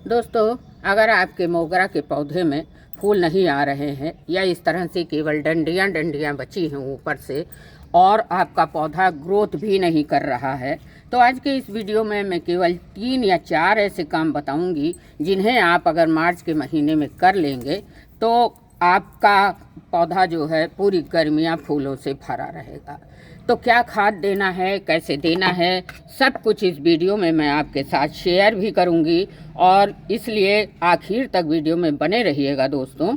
दोस्तों, अगर आपके मोगरा के पौधे में फूल नहीं आ रहे हैं या इस तरह से केवल डंडियां बची हैं ऊपर से और आपका पौधा ग्रोथ भी नहीं कर रहा है, तो आज के इस वीडियो में मैं केवल 3 या 4 ऐसे काम बताऊंगी जिन्हें आप अगर मार्च के महीने में कर लेंगे तो आपका पौधा जो है पूरी गर्मियां फूलों से भरा रहेगा। तो क्या खाद देना है, कैसे देना है, सब कुछ इस वीडियो में मैं आपके साथ शेयर भी करूंगी और इसलिए आखिर तक वीडियो में बने रहिएगा दोस्तों।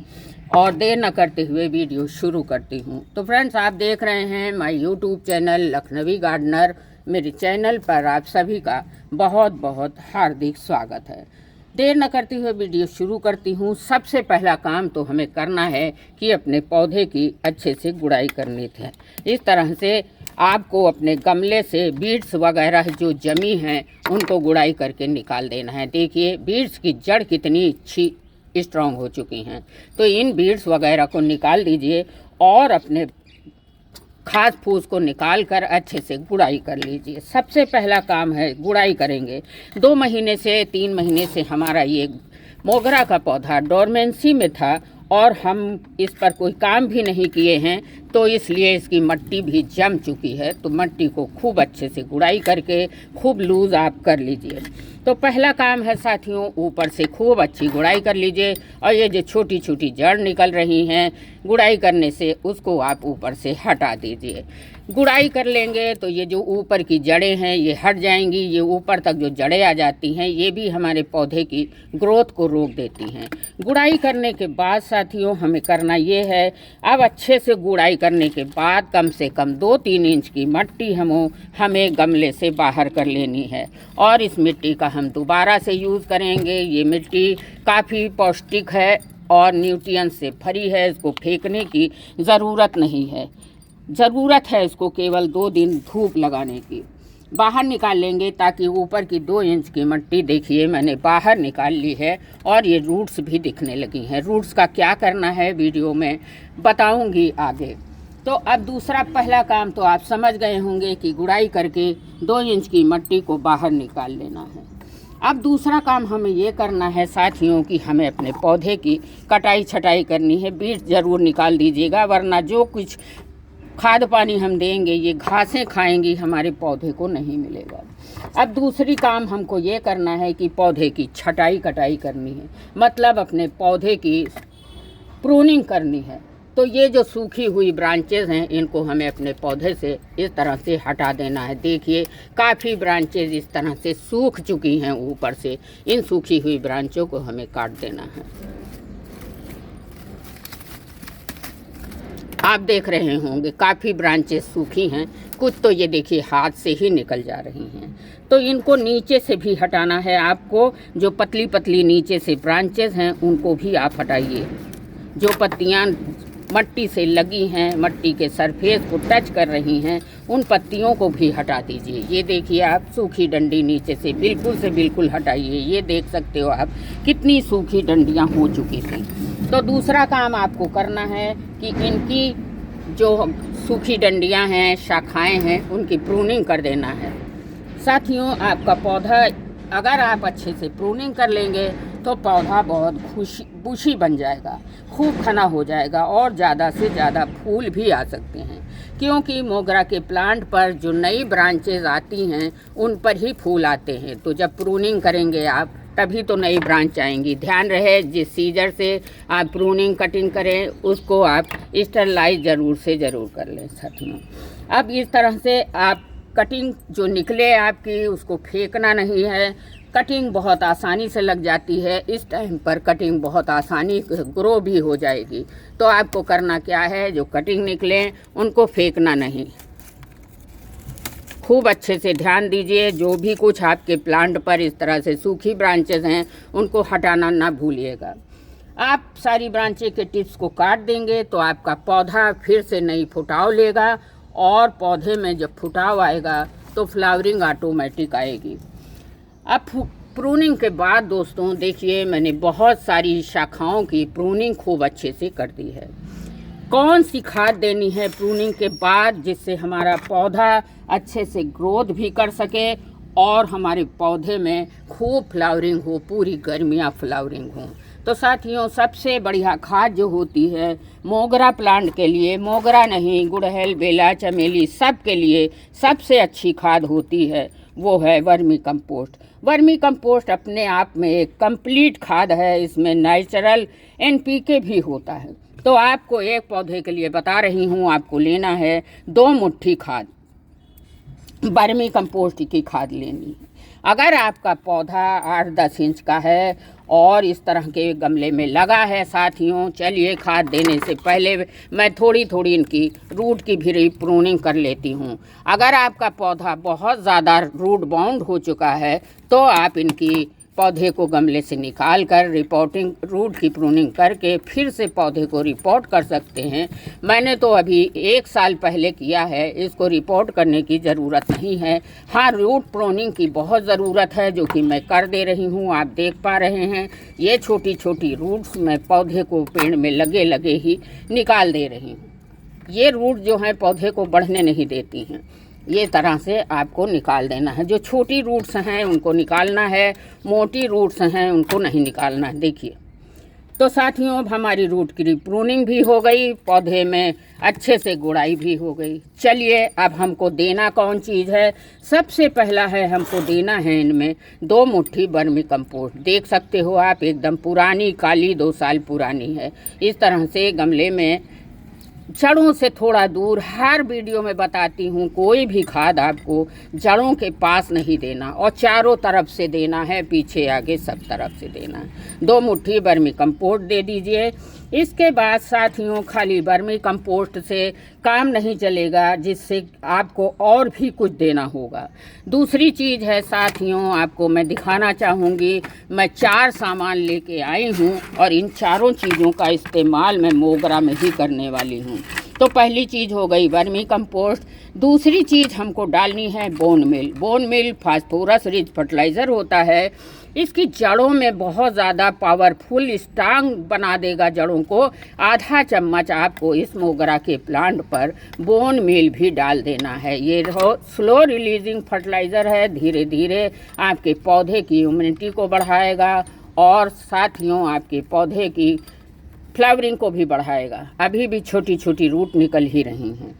और देर न करते हुए वीडियो शुरू करती हूं। तो फ्रेंड्स, आप देख रहे हैं my YouTube channel Lakhnavi gardener. मेरे चैनल पर आप सभी का बहुत बहुत हार्दिक स्वागत है। देर न करते हुए वीडियो शुरू करती हूँ। सबसे पहला काम तो हमें करना है कि अपने पौधे की अच्छे से गुड़ाई करनी है। इस तरह से आपको अपने गमले से बीड्स वगैरह जो जमी हैं उनको गुड़ाई करके निकाल देना है। देखिए बीड्स की जड़ कितनी अच्छी स्ट्रांग हो चुकी हैं। तो इन बीड्स वगैरह को निकाल दीजिए और अपने घास फूस को निकाल कर अच्छे से गुड़ाई कर लीजिए। सबसे पहला काम है गुड़ाई करेंगे। 2 महीने से 3 महीने से हमारा ये मोगरा का पौधा डोरमेंसी में था और हम इस पर कोई काम भी नहीं किए हैं, तो इसलिए इसकी मिट्टी भी जम चुकी है। तो मिट्टी को खूब अच्छे से गुड़ाई करके खूब लूज़ आप कर लीजिए। तो पहला काम है साथियों, ऊपर से खूब अच्छी गुड़ाई कर लीजिए और ये जो छोटी छोटी जड़ निकल रही हैं गुड़ाई करने से उसको आप ऊपर से हटा दीजिए। गुड़ाई कर लेंगे तो ये जो ऊपर की जड़ें हैं ये हट जाएंगी। ये ऊपर तक जो जड़ें आ जाती हैं ये भी हमारे पौधे की ग्रोथ को रोक देती हैं। गुड़ाई करने के बाद साथियों हमें करना ये है, अब अच्छे से गुड़ाई करने के बाद कम से कम 2-3 इंच की मिट्टी हमें गमले से बाहर कर लेनी है और इस मिट्टी का हम दोबारा से यूज़ करेंगे। ये मिट्टी काफ़ी पौष्टिक है और न्यूट्रिएंट्स से भरी है। इसको फेंकने की ज़रूरत नहीं है, ज़रूरत है इसको केवल 2 दिन धूप लगाने की। बाहर निकाल लेंगे ताकि ऊपर की 2 इंच की मिट्टी देखिए मैंने बाहर निकाल ली है और ये रूट्स भी दिखने लगी हैं। रूट्स का क्या करना है वीडियो में बताऊंगी आगे। तो अब दूसरा पहला काम तो आप समझ गए होंगे कि गुड़ाई करके 2 इंच की मिट्टी को बाहर निकाल लेना है। अब दूसरा काम हमें ये करना है साथियों कि हमें अपने पौधे की कटाई छटाई करनी है। बीज ज़रूर निकाल दीजिएगा, वरना जो कुछ खाद पानी हम देंगे ये घासें खाएंगी, हमारे पौधे को नहीं मिलेगा। अब दूसरी काम हमको ये करना है कि पौधे की छटाई कटाई करनी है, मतलब अपने पौधे की प्रूनिंग करनी है। तो ये जो सूखी हुई ब्रांचेस हैं इनको हमें अपने पौधे से इस तरह से हटा देना है। देखिए काफ़ी ब्रांचेस इस तरह से सूख चुकी हैं ऊपर से। इन सूखी हुई ब्रांचों को हमें काट देना है। आप देख रहे होंगे काफ़ी ब्रांचेस सूखी हैं, कुछ तो ये देखिए हाथ से ही निकल जा रही हैं। तो इनको नीचे से भी हटाना है आपको। जो पतली पतली नीचे से ब्रांचेस हैं उनको भी आप हटाइए। जो पत्तियां मिट्टी से लगी हैं, मिट्टी के सरफेस को टच कर रही हैं, उन पत्तियों को भी हटा दीजिए। ये देखिए आप सूखी डंडी नीचे से बिल्कुल हटाइए। ये देख सकते हो आप कितनी सूखी डंडियां हो चुकी थी। तो दूसरा काम आपको करना है कि इनकी जो सूखी डंडियां हैं, शाखाएं हैं, उनकी प्रूनिंग कर देना है। साथियों आपका पौधा अगर आप अच्छे से प्रूनिंग कर लेंगे तो पौधा बहुत बुशी बन जाएगा, खूब घना हो जाएगा और ज़्यादा से ज़्यादा फूल भी आ सकते हैं। क्योंकि मोगरा के प्लांट पर जो नई ब्रांचेज आती हैं उन पर ही फूल आते हैं। तो जब प्रूनिंग करेंगे आप तभी तो नई ब्रांच आएंगी। ध्यान रहे जिस सीजर से आप प्रूनिंग कटिंग करें उसको आप स्टरलाइज ज़रूर कर लें साथियों। अब इस तरह से आप कटिंग जो निकले आपकी उसको फेंकना नहीं है। कटिंग बहुत आसानी से लग जाती है। इस टाइम पर कटिंग बहुत आसानी ग्रो भी हो जाएगी। तो आपको करना क्या है, जो कटिंग निकले उनको फेंकना नहीं। खूब अच्छे से ध्यान दीजिए। जो भी कुछ आपके प्लांट पर इस तरह से सूखी ब्रांचेस हैं उनको हटाना ना भूलिएगा। आप सारी ब्रांचें के टिप्स को काट देंगे तो आपका पौधा फिर से नई फुटाव लेगा और पौधे में जब फुटाव आएगा तो फ्लावरिंग ऑटोमेटिक आएगी। अब प्रूनिंग के बाद दोस्तों देखिए मैंने बहुत सारी शाखाओं की प्रूनिंग खूब अच्छे से कर दी है। कौन सी खाद देनी है प्रूनिंग के बाद जिससे हमारा पौधा अच्छे से ग्रोथ भी कर सके और हमारे पौधे में खूब फ्लावरिंग हो, पूरी गर्मियाँ फ्लावरिंग हों। तो साथियों, सबसे बढ़िया खाद जो होती है मोगरा प्लांट के लिए, मोगरा नहीं, गुड़हल, बेला, चमेली, सब के लिए सबसे अच्छी खाद होती है वो है वर्मी कंपोस्ट। वर्मी कंपोस्ट अपने आप में एक कंप्लीट खाद है। इसमें नेचुरल NPK भी होता है। तो आपको एक पौधे के लिए बता रही हूँ, आपको लेना है 2 मुट्ठी खाद, वर्मी कंपोस्ट की खाद लेनी है। अगर आपका पौधा 8-10 इंच का है और इस तरह के गमले में लगा है साथियों, चलिए खाद देने से पहले मैं थोड़ी थोड़ी इनकी रूट की भी प्रूनिंग कर लेती हूँ। अगर आपका पौधा बहुत ज़्यादा रूट बाउंड हो चुका है तो आप इनकी पौधे को गमले से निकाल कर रिपोर्टिंग रूट की प्रूनिंग करके फिर से पौधे को रिपोर्ट कर सकते हैं। मैंने तो अभी 1 साल पहले किया है, इसको रिपोर्ट करने की ज़रूरत नहीं है। हाँ, रूट प्रूनिंग की बहुत ज़रूरत है, जो कि मैं कर दे रही हूँ। आप देख पा रहे हैं ये छोटी छोटी रूट्स मैं पौधे को पेड़ में लगे लगे ही निकाल दे रही हूँ। ये रूट जो हैं पौधे को बढ़ने नहीं देती हैं। ये तरह से आपको निकाल देना है। जो छोटी रूट्स हैं उनको निकालना है, मोटी रूट्स हैं उनको नहीं निकालना है। देखिए, तो साथियों, अब हमारी रूट की प्रूनिंग भी हो गई, पौधे में अच्छे से गुड़ाई भी हो गई। चलिए, अब हमको देना कौन चीज़ है। सबसे पहला है हमको देना है इनमें 2 मुट्ठी वर्मी कंपोस्ट। देख सकते हो आप, एकदम पुरानी काली 2 साल पुरानी है। इस तरह से गमले में जड़ों से थोड़ा दूर, हर वीडियो में बताती हूँ, कोई भी खाद आपको जड़ों के पास नहीं देना और चारों तरफ से देना है, पीछे आगे सब तरफ से देना है। 2 मुट्ठी वर्मी कंपोस्ट दे दीजिए। इसके बाद साथियों, खाली वर्मी कंपोस्ट से काम नहीं चलेगा, जिससे आपको और भी कुछ देना होगा। दूसरी चीज़ है साथियों, आपको मैं दिखाना चाहूँगी, मैं 4 सामान लेके आई हूँ और इन चारों चीज़ों का इस्तेमाल मैं मोगरा में ही करने वाली हूँ। तो पहली चीज़ हो गई वर्मी कंपोस्ट। दूसरी चीज़ हमको डालनी है bone meal. Bone meal phosphorus rich fertiliser होता है। इसकी जड़ों में बहुत ज़्यादा पावरफुल स्ट्रांग बना देगा जड़ों को। आधा चम्मच आपको इस मोगरा के प्लांट पर बोन मिल भी डाल देना है। ये स्लो रिलीजिंग फर्टिलाइज़र है, धीरे धीरे आपके पौधे की इम्यूनिटी को बढ़ाएगा और साथियों आपके पौधे की फ्लावरिंग को भी बढ़ाएगा। अभी भी छोटी छोटी रूट निकल ही रही हैं।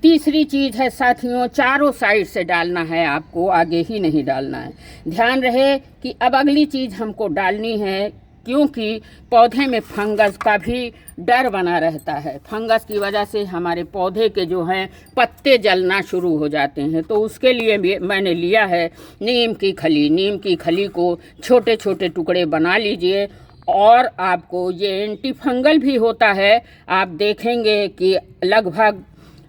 तीसरी चीज़ है साथियों, चारों साइड से डालना है आपको, आगे ही नहीं डालना है। ध्यान रहे कि अब अगली चीज़ हमको डालनी है, क्योंकि पौधे में फंगस का भी डर बना रहता है। फंगस की वजह से हमारे पौधे के जो हैं पत्ते जलना शुरू हो जाते हैं। तो उसके लिए भी मैंने लिया है नीम की खली। नीम की खली को छोटे छोटे टुकड़े बना लीजिए और आपको ये एंटी फंगल भी होता है। आप देखेंगे कि लगभग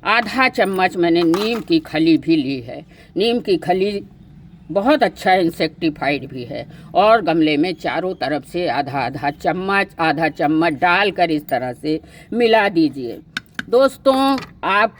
आधा चम्मच मैंने नीम की खली भी ली है। नीम की खली बहुत अच्छा इंसेक्टिफाइड भी है। और गमले में चारों तरफ से आधा आधा चम्मच डालकर इस तरह से मिला दीजिए। दोस्तों, आप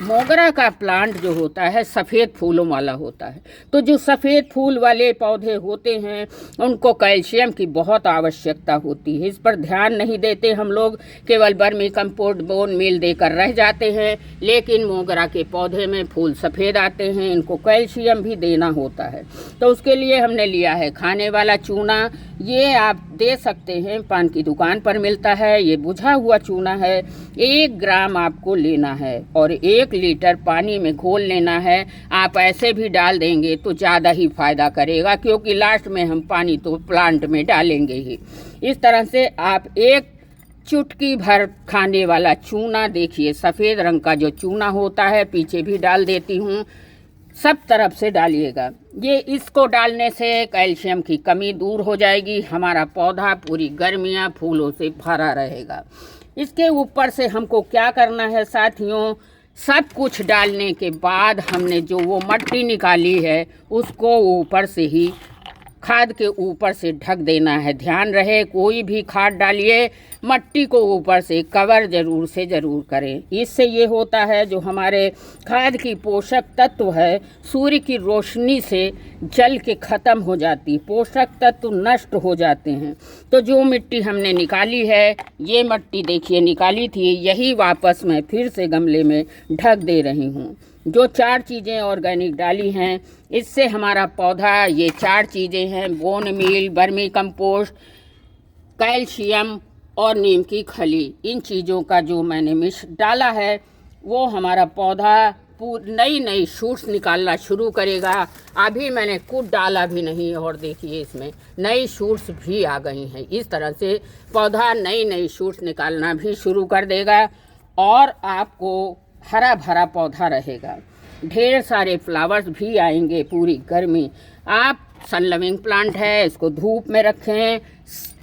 मोगरा का प्लांट जो होता है सफ़ेद फूलों वाला होता है। तो जो सफ़ेद फूल वाले पौधे होते हैं उनको कैल्शियम की बहुत आवश्यकता होती है। इस पर ध्यान नहीं देते हम लोग, केवल वर्मी कंपोस्ट बोन मील देकर रह जाते हैं। लेकिन मोगरा के पौधे में फूल सफ़ेद आते हैं, इनको कैल्शियम भी देना होता है। तो उसके लिए हमने लिया है खाने वाला चूना। ये आप दे सकते हैं, पान की दुकान पर मिलता है। ये बुझा हुआ चूना है। 1 ग्राम आपको लेना है और 1 लीटर पानी में घोल लेना है। आप ऐसे भी डाल देंगे तो ज़्यादा ही फ़ायदा करेगा, क्योंकि लास्ट में हम पानी तो प्लांट में डालेंगे ही। इस तरह से आप 1 चुटकी भर खाने वाला चूना, देखिए सफ़ेद रंग का जो चूना होता है, पीछे भी डाल देती हूँ, सब तरफ से डालिएगा। ये इसको डालने से कैल्शियम की कमी दूर हो जाएगी। हमारा पौधा पूरी गर्मियाँ फूलों से भरा रहेगा। इसके ऊपर से हमको क्या करना है साथियों, सब कुछ डालने के बाद हमने जो वो मट्टी निकाली है उसको ऊपर से ही खाद के ऊपर से ढक देना है। ध्यान रहे, कोई भी खाद डालिए मट्टी को ऊपर से कवर ज़रूर करें। इससे ये होता है जो हमारे खाद की पोषक तत्व है सूर्य की रोशनी से जल के ख़त्म हो जाती, पोषक तत्व नष्ट हो जाते हैं। तो जो मिट्टी हमने निकाली है, ये मिट्टी देखिए निकाली थी, यही वापस मैं फिर से गमले में ढक दे रही हूँ। जो 4 चीज़ें ऑर्गेनिक डाली हैं, इससे हमारा पौधा, ये 4 चीज़ें हैं, bone meal, vermicompost, calcium और नीम की खली। इन चीज़ों का जो मैंने मिक्स डाला है वो हमारा पौधा नई नई शूट्स निकालना शुरू करेगा। अभी मैंने कुछ डाला भी नहीं और देखिए इसमें नई शूट्स भी आ गई हैं। इस तरह से पौधा नई नई शूट्स निकालना भी शुरू कर देगा और आपको हरा भरा पौधा रहेगा। ढेर सारे फ्लावर्स भी आएंगे पूरी गर्मी। आप सन लविंग प्लांट है, इसको धूप में रखें।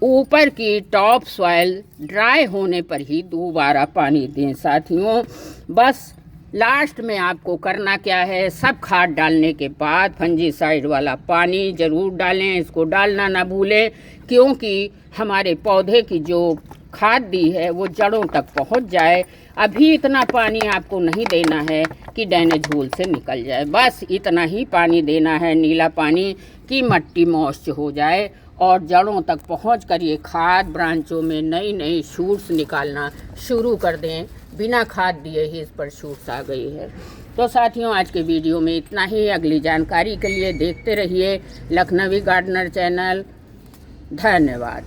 ऊपर की टॉप सॉइल ड्राई होने पर ही दोबारा पानी दें साथियों। बस लास्ट में आपको करना क्या है, सब खाद डालने के बाद फंजीसाइड वाला पानी ज़रूर डालें। इसको डालना ना भूलें, क्योंकि हमारे पौधे की जो खाद दी है वो जड़ों तक पहुंच जाए। अभी इतना पानी आपको नहीं देना है कि ड्रेनेज होल से निकल जाए, बस इतना ही पानी देना है, नीला पानी, कि मिट्टी मॉइस्ट हो जाए और जड़ों तक पहुँच कर ये खाद ब्रांचों में नई नई शूट्स निकालना शुरू कर दें। बिना खाद दिए ही इस पर शूट्स आ गई है। तो साथियों, आज के वीडियो में इतना ही। अगली जानकारी के लिए देखते रहिए लखनवी गार्डनर चैनल। धन्यवाद।